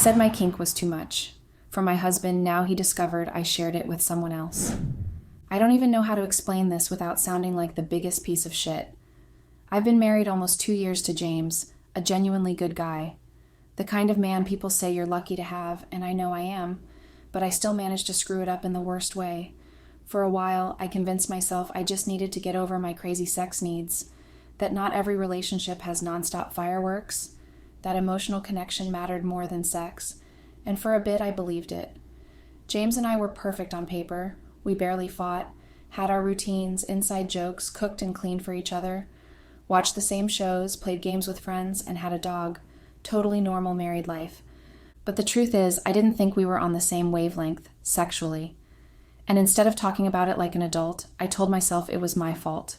said my kink was too much. For my husband, now he discovered I shared it with someone else. I don't even know how to explain this without sounding like the biggest piece of shit. I've been married almost 2 years to James, a genuinely good guy. The kind of man people say you're lucky to have, and I know I am, but I still managed to screw it up in the worst way. For a while, I convinced myself I just needed to get over my crazy sex needs, that not every relationship has nonstop fireworks, that emotional connection mattered more than sex, and for a bit I believed it. James and I were perfect on paper. We barely fought, had our routines, inside jokes, cooked and cleaned for each other, watched the same shows, played games with friends, and had a dog. Totally normal married life. But the truth is, I didn't think we were on the same wavelength, sexually. And instead of talking about it like an adult, I told myself it was my fault.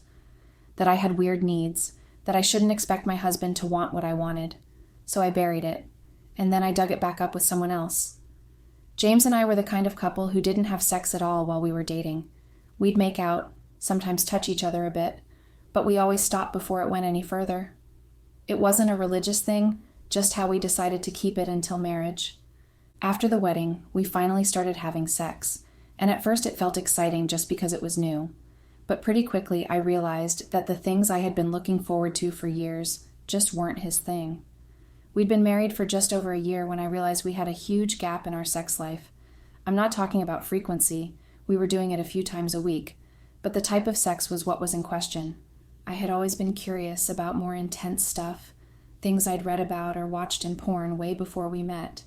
That I had weird needs, that I shouldn't expect my husband to want what I wanted. So I buried it, and then I dug it back up with someone else. James and I were the kind of couple who didn't have sex at all while we were dating. We'd make out, sometimes touch each other a bit, but we always stopped before it went any further. It wasn't a religious thing, just how we decided to keep it until marriage. After the wedding, we finally started having sex, and at first it felt exciting just because it was new. But pretty quickly I realized that the things I had been looking forward to for years just weren't his thing. We'd been married for just over a year when I realized we had a huge gap in our sex life. I'm not talking about frequency, we were doing it a few times a week, but the type of sex was what was in question. I had always been curious about more intense stuff, things I'd read about or watched in porn way before we met.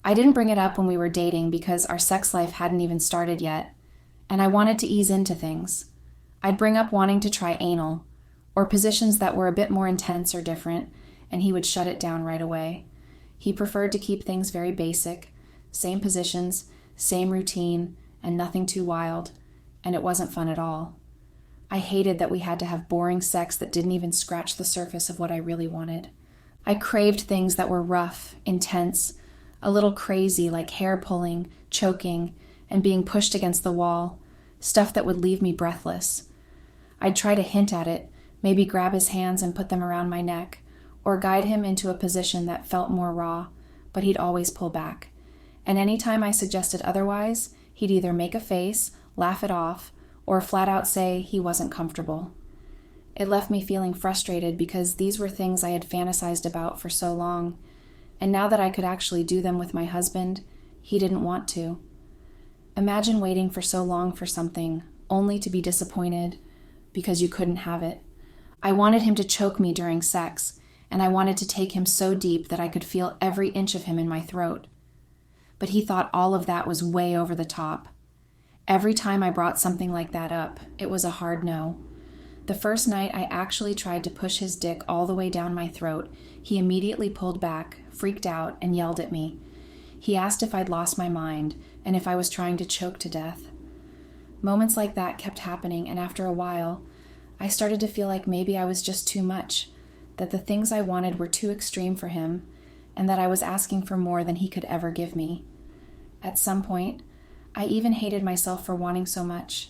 I didn't bring it up when we were dating because our sex life hadn't even started yet, and I wanted to ease into things. I'd bring up wanting to try anal, or positions that were a bit more intense or different, and he would shut it down right away. He preferred to keep things very basic, same positions, same routine, and nothing too wild, and it wasn't fun at all. I hated that we had to have boring sex that didn't even scratch the surface of what I really wanted. I craved things that were rough, intense, a little crazy like hair pulling, choking, and being pushed against the wall, stuff that would leave me breathless. I'd try to hint at it, maybe grab his hands and put them around my neck, or guide him into a position that felt more raw, but he'd always pull back. And any time I suggested otherwise, he'd either make a face, laugh it off, or flat out say he wasn't comfortable. It left me feeling frustrated because these were things I had fantasized about for so long, and now that I could actually do them with my husband, he didn't want to. Imagine waiting for so long for something, only to be disappointed because you couldn't have it. I wanted him to choke me during sex, and I wanted to take him so deep that I could feel every inch of him in my throat. But he thought all of that was way over the top. Every time I brought something like that up, it was a hard no. The first night I actually tried to push his dick all the way down my throat, he immediately pulled back, freaked out, and yelled at me. He asked if I'd lost my mind, and if I was trying to choke to death. Moments like that kept happening, and after a while, I started to feel like maybe I was just too much, that the things I wanted were too extreme for him, and that I was asking for more than he could ever give me. At some point, I even hated myself for wanting so much,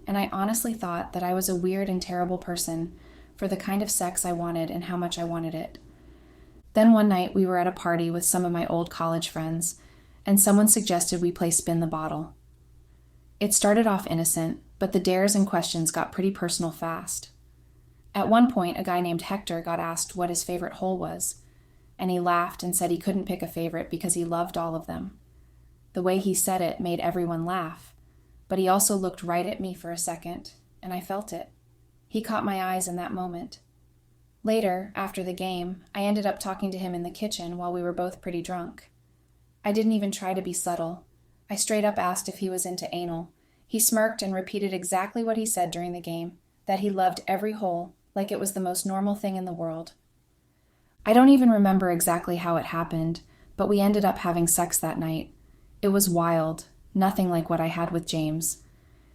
and I honestly thought that I was a weird and terrible person for the kind of sex I wanted and how much I wanted it. Then one night we were at a party with some of my old college friends, and someone suggested we play spin the bottle. It started off innocent, but the dares and questions got pretty personal fast. At one point, a guy named Hector got asked what his favorite hole was, and he laughed and said he couldn't pick a favorite because he loved all of them. The way he said it made everyone laugh, but he also looked right at me for a second, and I felt it. He caught my eyes in that moment. Later, after the game, I ended up talking to him in the kitchen while we were both pretty drunk. I didn't even try to be subtle. I straight up asked if he was into anal. He smirked and repeated exactly what he said during the game, that he loved every hole, like it was the most normal thing in the world. I don't even remember exactly how it happened, but we ended up having sex that night. It was wild, nothing like what I had with James.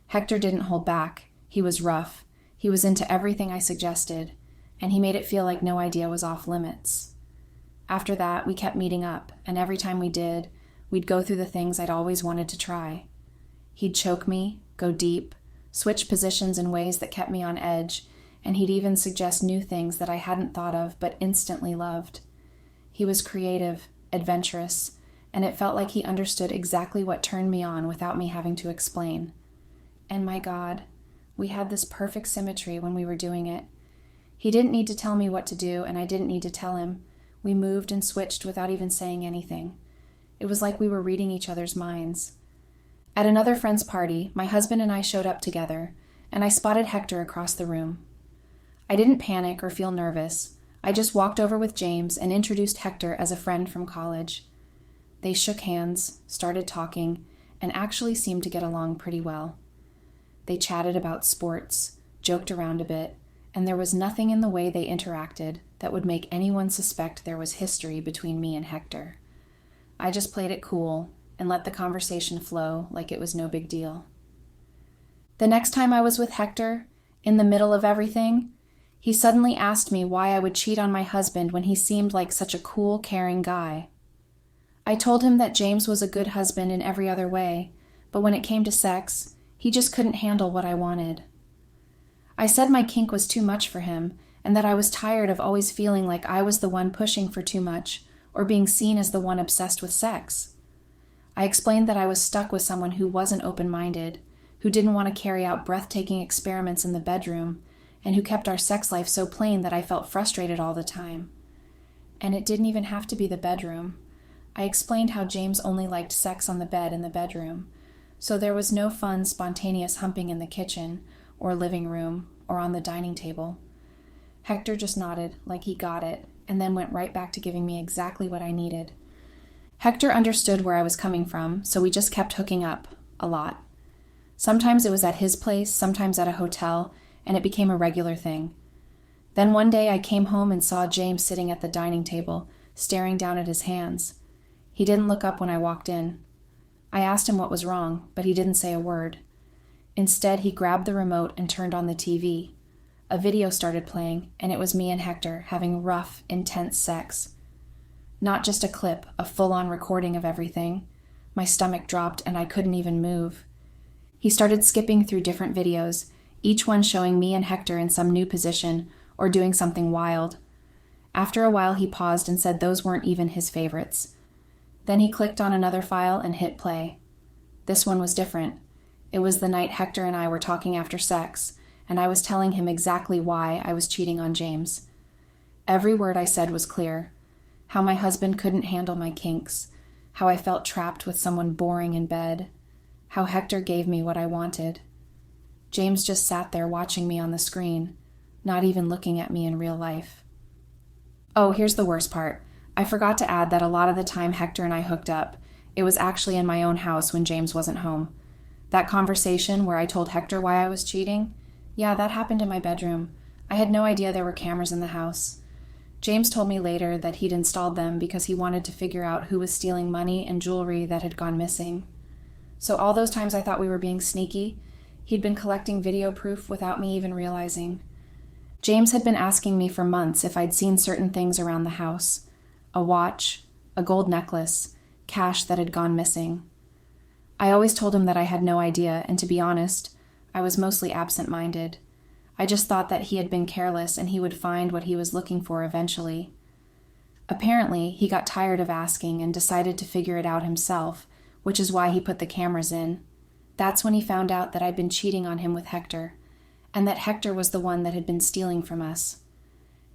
Hector didn't hold back. He was rough. He was into everything I suggested, and he made it feel like no idea was off limits. After that, we kept meeting up, and every time we did, we'd go through the things I'd always wanted to try. He'd choke me, go deep, switch positions in ways that kept me on edge, and he'd even suggest new things that I hadn't thought of but instantly loved. He was creative, adventurous, and it felt like he understood exactly what turned me on without me having to explain. And my God, we had this perfect symmetry when we were doing it. He didn't need to tell me what to do, and I didn't need to tell him. We moved and switched without even saying anything. It was like we were reading each other's minds. At another friend's party, my husband and I showed up together, and I spotted Hector across the room. I didn't panic or feel nervous. I just walked over with James and introduced Hector as a friend from college. They shook hands, started talking, and actually seemed to get along pretty well. They chatted about sports, joked around a bit, and there was nothing in the way they interacted that would make anyone suspect there was history between me and Hector. I just played it cool and let the conversation flow like it was no big deal. The next time I was with Hector, in the middle of everything, he suddenly asked me why I would cheat on my husband when he seemed like such a cool, caring guy. I told him that James was a good husband in every other way, but when it came to sex, he just couldn't handle what I wanted. I said my kink was too much for him, and that I was tired of always feeling like I was the one pushing for too much, or being seen as the one obsessed with sex. I explained that I was stuck with someone who wasn't open-minded, who didn't want to carry out breathtaking experiments in the bedroom, and who kept our sex life so plain that I felt frustrated all the time. And it didn't even have to be the bedroom. I explained how James only liked sex on the bed in the bedroom, so there was no fun, spontaneous humping in the kitchen, or living room, or on the dining table. Hector just nodded like he got it, and then went right back to giving me exactly what I needed. Hector understood where I was coming from, so we just kept hooking up, a lot. Sometimes it was at his place, sometimes at a hotel, and it became a regular thing. Then one day I came home and saw James sitting at the dining table, staring down at his hands. He didn't look up when I walked in. I asked him what was wrong, but he didn't say a word. Instead, he grabbed the remote and turned on the TV. A video started playing, and it was me and Hector having rough, intense sex. Not just a clip, a full-on recording of everything. My stomach dropped and I couldn't even move. He started skipping through different videos, each one showing me and Hector in some new position or doing something wild. After a while, he paused and said those weren't even his favorites. Then he clicked on another file and hit play. This one was different. It was the night Hector and I were talking after sex, and I was telling him exactly why I was cheating on James. Every word I said was clear. How my husband couldn't handle my kinks, how I felt trapped with someone boring in bed, how Hector gave me what I wanted. James just sat there watching me on the screen, not even looking at me in real life. Oh, here's the worst part. I forgot to add that a lot of the time Hector and I hooked up, it was actually in my own house when James wasn't home. That conversation where I told Hector why I was cheating, yeah, that happened in my bedroom. I had no idea there were cameras in the house. James told me later that he'd installed them because he wanted to figure out who was stealing money and jewelry that had gone missing. So all those times I thought we were being sneaky, he'd been collecting video proof without me even realizing. James had been asking me for months if I'd seen certain things around the house. A watch, a gold necklace, cash that had gone missing. I always told him that I had no idea, and to be honest, I was mostly absent-minded. I just thought that he had been careless and he would find what he was looking for eventually. Apparently, he got tired of asking and decided to figure it out himself, which is why he put the cameras in. That's when he found out that I'd been cheating on him with Hector, and that Hector was the one that had been stealing from us.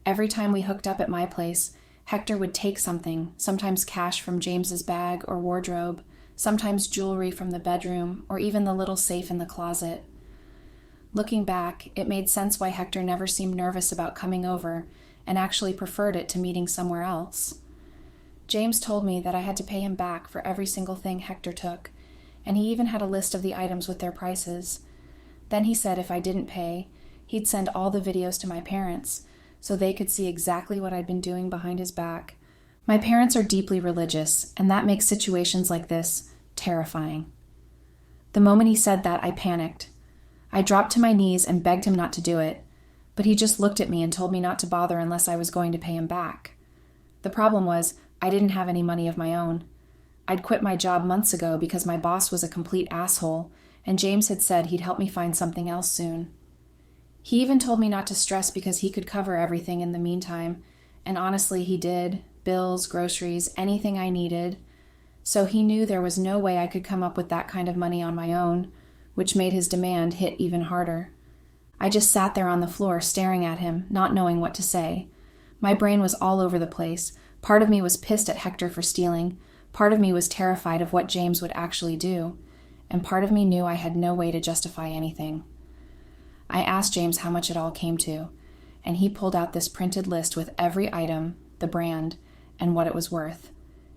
Every time we hooked up at my place, Hector would take something, sometimes cash from James's bag or wardrobe, sometimes jewelry from the bedroom, or even the little safe in the closet. Looking back, it made sense why Hector never seemed nervous about coming over and actually preferred it to meeting somewhere else. James told me that I had to pay him back for every single thing Hector took, and he even had a list of the items with their prices. Then he said if I didn't pay, he'd send all the videos to my parents, so they could see exactly what I'd been doing behind his back. My parents are deeply religious, and that makes situations like this terrifying. The moment he said that, I panicked. I dropped to my knees and begged him not to do it, but he just looked at me and told me not to bother unless I was going to pay him back. The problem was, I didn't have any money of my own. I'd quit my job months ago because my boss was a complete asshole, and James had said he'd help me find something else soon. He even told me not to stress because he could cover everything in the meantime, and honestly, he did. Bills, groceries, anything I needed. So he knew there was no way I could come up with that kind of money on my own, which made his demand hit even harder. I just sat there on the floor staring at him, not knowing what to say. My brain was all over the place. Part of me was pissed at Hector for stealing. Part of me was terrified of what James would actually do. And part of me knew I had no way to justify anything. I asked James how much it all came to, and he pulled out this printed list with every item, the brand, and what it was worth.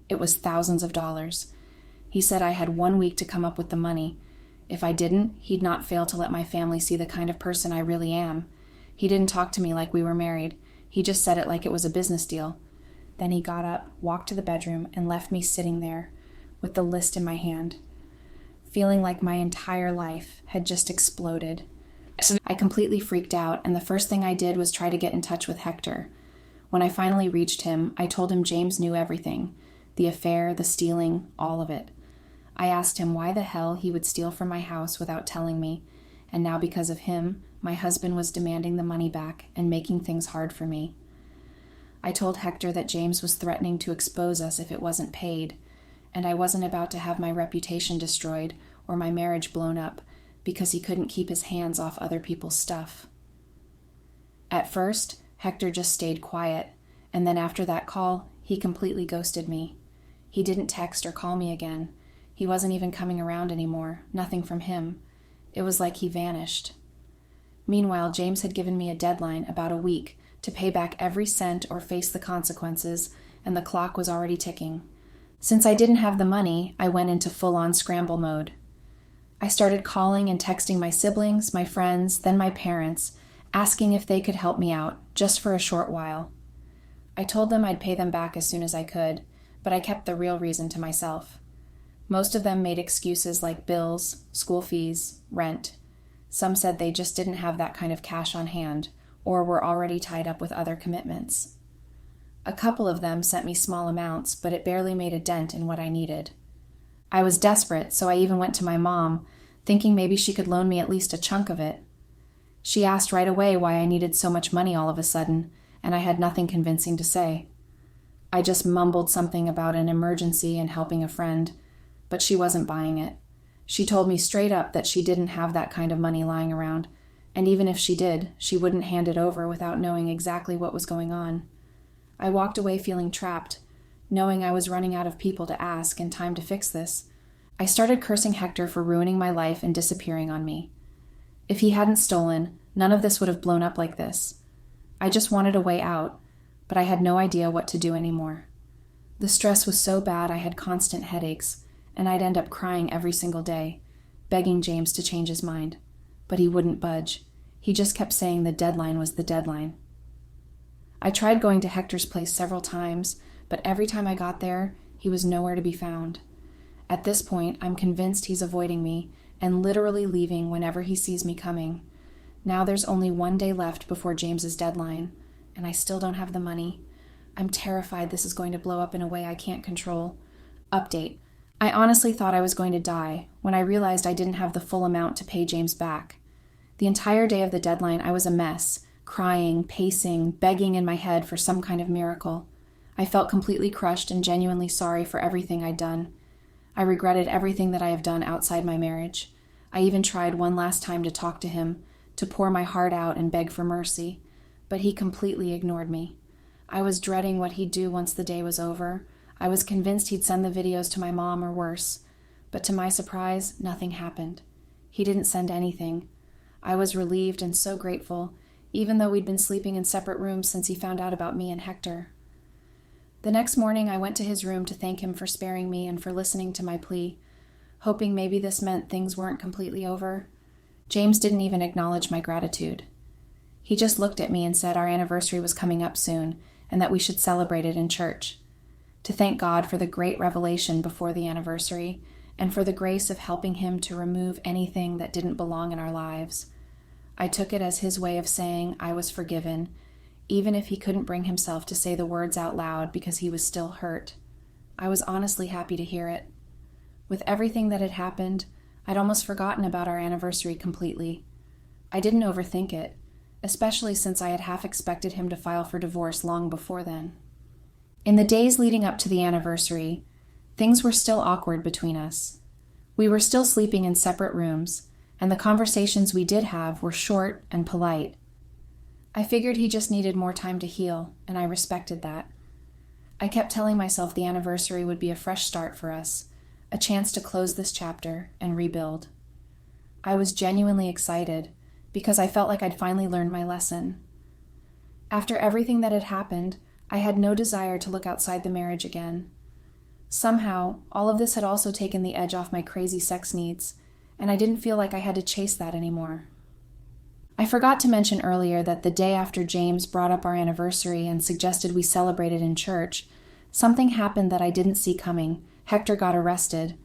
It was thousands of dollars. He said I had 1 week to come up with the money. If I didn't, he'd not fail to let my family see the kind of person I really am. He didn't talk to me like we were married. He just said it like it was a business deal. Then he got up, walked to the bedroom, and left me sitting there with the list in my hand, feeling like my entire life had just exploded. I completely freaked out, and the first thing I did was try to get in touch with Hector. When I finally reached him, I told him James knew everything, the affair, the stealing, all of it. I asked him why the hell he would steal from my house without telling me, and now because of him, my husband was demanding the money back and making things hard for me. I told Hector that James was threatening to expose us if it wasn't paid, and I wasn't about to have my reputation destroyed or my marriage blown up because he couldn't keep his hands off other people's stuff. At first, Hector just stayed quiet, and then after that call, he completely ghosted me. He didn't text or call me again. He wasn't even coming around anymore, nothing from him. It was like he vanished. Meanwhile, James had given me a deadline, about a week, to pay back every cent or face the consequences, and the clock was already ticking. Since I didn't have the money, I went into full-on scramble mode. I started calling and texting my siblings, my friends, then my parents, asking if they could help me out, just for a short while. I told them I'd pay them back as soon as I could, but I kept the real reason to myself. Most of them made excuses like bills, school fees, rent. Some said they just didn't have that kind of cash on hand, or were already tied up with other commitments. A couple of them sent me small amounts, but it barely made a dent in what I needed. I was desperate, so I even went to my mom, thinking maybe she could loan me at least a chunk of it. She asked right away why I needed so much money all of a sudden, and I had nothing convincing to say. I just mumbled something about an emergency and helping a friend, but she wasn't buying it. She told me straight up that she didn't have that kind of money lying around, and even if she did, she wouldn't hand it over without knowing exactly what was going on. I walked away feeling trapped, knowing I was running out of people to ask and time to fix this. I started cursing Hector for ruining my life and disappearing on me. If he hadn't stolen, none of this would have blown up like this. I just wanted a way out, but I had no idea what to do anymore. The stress was so bad I had constant headaches, and I'd end up crying every single day, begging James to change his mind. But he wouldn't budge. He just kept saying the deadline was the deadline. I tried going to Hector's place several times, but every time I got there, he was nowhere to be found. At this point, I'm convinced he's avoiding me and literally leaving whenever he sees me coming. Now there's only 1 day left before James's deadline, and I still don't have the money. I'm terrified this is going to blow up in a way I can't control. Update. I honestly thought I was going to die when I realized I didn't have the full amount to pay James back. The entire day of the deadline, I was a mess, crying, pacing, begging in my head for some kind of miracle. I felt completely crushed and genuinely sorry for everything I'd done. I regretted everything that I have done outside my marriage. I even tried one last time to talk to him, to pour my heart out and beg for mercy, but he completely ignored me. I was dreading what he'd do once the day was over. I was convinced he'd send the videos to my mom or worse, but to my surprise, nothing happened. He didn't send anything. I was relieved and so grateful, even though we'd been sleeping in separate rooms since he found out about me and Hector. The next morning, I went to his room to thank him for sparing me and for listening to my plea, hoping maybe this meant things weren't completely over. James didn't even acknowledge my gratitude. He just looked at me and said our anniversary was coming up soon and that we should celebrate it in church, to thank God for the great revelation before the anniversary and for the grace of helping him to remove anything that didn't belong in our lives. I took it as his way of saying I was forgiven, even if he couldn't bring himself to say the words out loud because he was still hurt. I was honestly happy to hear it. With everything that had happened, I'd almost forgotten about our anniversary completely. I didn't overthink it, especially since I had half expected him to file for divorce long before then. In the days leading up to the anniversary, Things were still awkward between us. We were still sleeping in separate rooms, and the conversations we did have were short and polite. I figured he just needed more time to heal, and I respected that. I kept telling myself the anniversary would be a fresh start for us, a chance to close this chapter and rebuild. I was genuinely excited because I felt like I'd finally learned my lesson. After everything that had happened, I had no desire to look outside the marriage again. Somehow, all of this had also taken the edge off my crazy sex needs, and I didn't feel like I had to chase that anymore. I forgot to mention earlier that the day after James brought up our anniversary and suggested we celebrate it in church, something happened that I didn't see coming. Hector got arrested.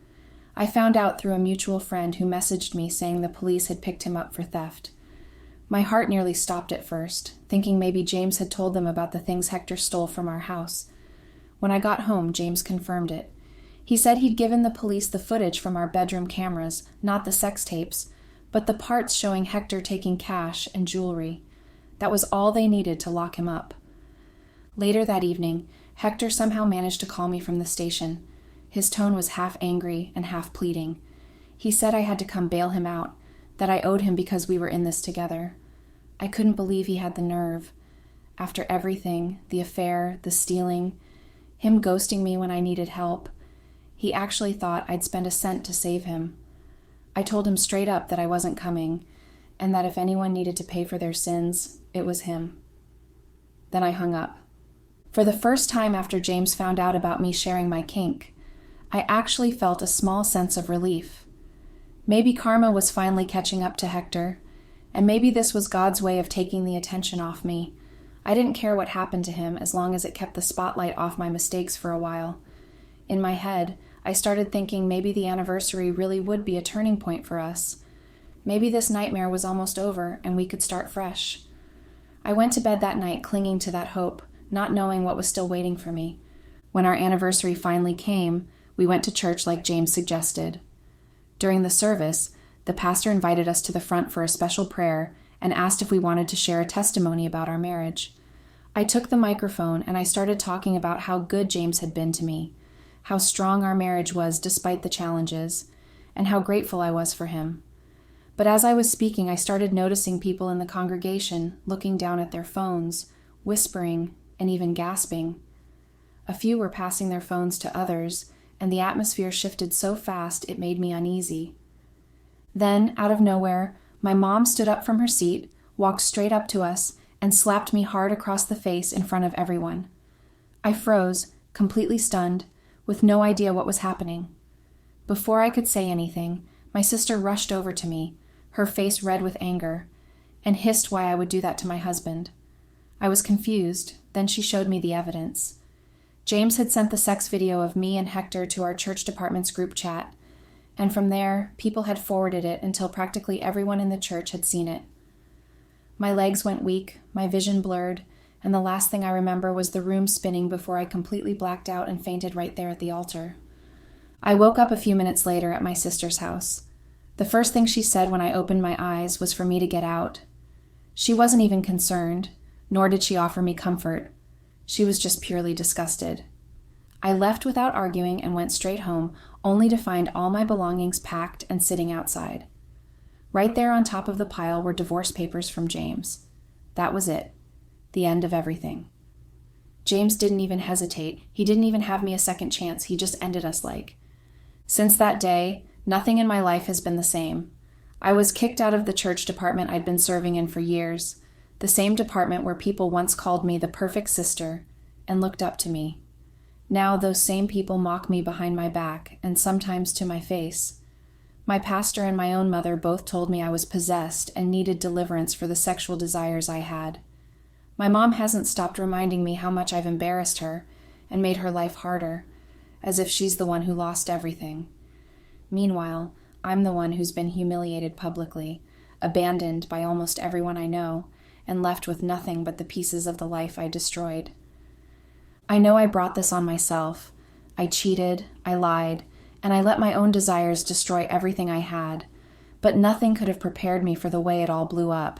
I found out through a mutual friend who messaged me saying the police had picked him up for theft. My heart nearly stopped at first, thinking maybe James had told them about the things Hector stole from our house. When I got home, James confirmed it. He said he'd given the police the footage from our bedroom cameras, not the sex tapes, but the parts showing Hector taking cash and jewelry. That was all they needed to lock him up. Later that evening, Hector somehow managed to call me from the station. His tone was half angry and half pleading. He said I had to come bail him out, that I owed him because we were in this together. I couldn't believe he had the nerve. After everything, the affair, the stealing, him ghosting me when I needed help, he actually thought I'd spend a cent to save him. I told him straight up that I wasn't coming, and that if anyone needed to pay for their sins, it was him. Then I hung up. For the first time after James found out about me sharing my kink, I actually felt a small sense of relief. Maybe karma was finally catching up to Hector, and maybe this was God's way of taking the attention off me. I didn't care what happened to him as long as it kept the spotlight off my mistakes for a while. In my head, I started thinking maybe the anniversary really would be a turning point for us. Maybe this nightmare was almost over and we could start fresh. I went to bed that night clinging to that hope, not knowing what was still waiting for me. When our anniversary finally came, we went to church like James suggested. During the service, the pastor invited us to the front for a special prayer and asked if we wanted to share a testimony about our marriage. I took the microphone and I started talking about how good James had been to me, how strong our marriage was despite the challenges, and how grateful I was for him. But as I was speaking, I started noticing people in the congregation looking down at their phones, whispering, and even gasping. A few were passing their phones to others, and the atmosphere shifted so fast it made me uneasy. Then, out of nowhere, my mom stood up from her seat, walked straight up to us, and slapped me hard across the face in front of everyone. I froze, completely stunned, with no idea what was happening. Before I could say anything, my sister rushed over to me, her face red with anger, and hissed why I would do that to my husband. I was confused, then she showed me the evidence. James had sent the sex video of me and Hector to our church department's group chat, and from there, people had forwarded it until practically everyone in the church had seen it. My legs went weak, my vision blurred, and the last thing I remember was the room spinning before I completely blacked out and fainted right there at the altar. I woke up a few minutes later at my sister's house. The first thing she said when I opened my eyes was for me to get out. She wasn't even concerned, nor did she offer me comfort. She was just purely disgusted. I left without arguing and went straight home, only to find all my belongings packed and sitting outside. Right there on top of the pile were divorce papers from James. That was it. The end of everything. James didn't even hesitate. He didn't even have me a second chance. He just ended us like. Since that day, nothing in my life has been the same. I was kicked out of the church department I'd been serving in for years, the same department where people once called me the perfect sister and looked up to me. Now those same people mock me behind my back and sometimes to my face. My pastor and my own mother both told me I was possessed and needed deliverance for the sexual desires I had. My mom hasn't stopped reminding me how much I've embarrassed her and made her life harder, as if she's the one who lost everything. Meanwhile, I'm the one who's been humiliated publicly, abandoned by almost everyone I know, and left with nothing but the pieces of the life I destroyed. I know I brought this on myself. I cheated, I lied, and I let my own desires destroy everything I had, but nothing could have prepared me for the way it all blew up.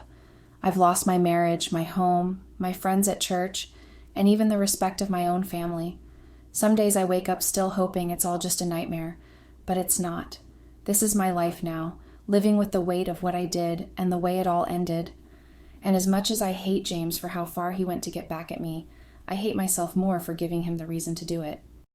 I've lost my marriage, my home, my friends at church, and even the respect of my own family. Some days I wake up still hoping it's all just a nightmare, but it's not. This is my life now, living with the weight of what I did and the way it all ended. And as much as I hate James for how far he went to get back at me, I hate myself more for giving him the reason to do it.